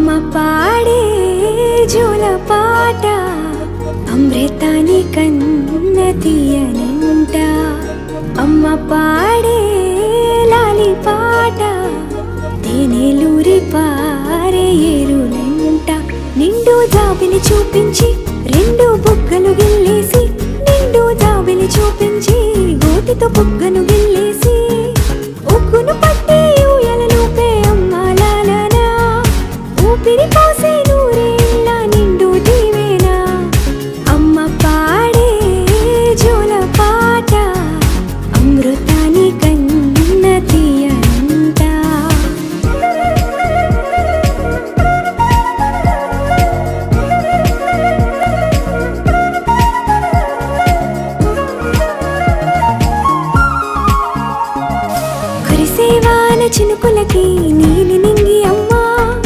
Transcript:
అమ్మ పాడే జోల పాట అమృతాని కన్న తీయనంట అమ్మ పాడే లాలి పాట తేనెలూరి పారే ఏరులంట నిండు జాబిలి చూపించి రెండు బుగ్గలు గిల్లేసి నిండు జాబిలి చూపించి గోటితో బుగ్గను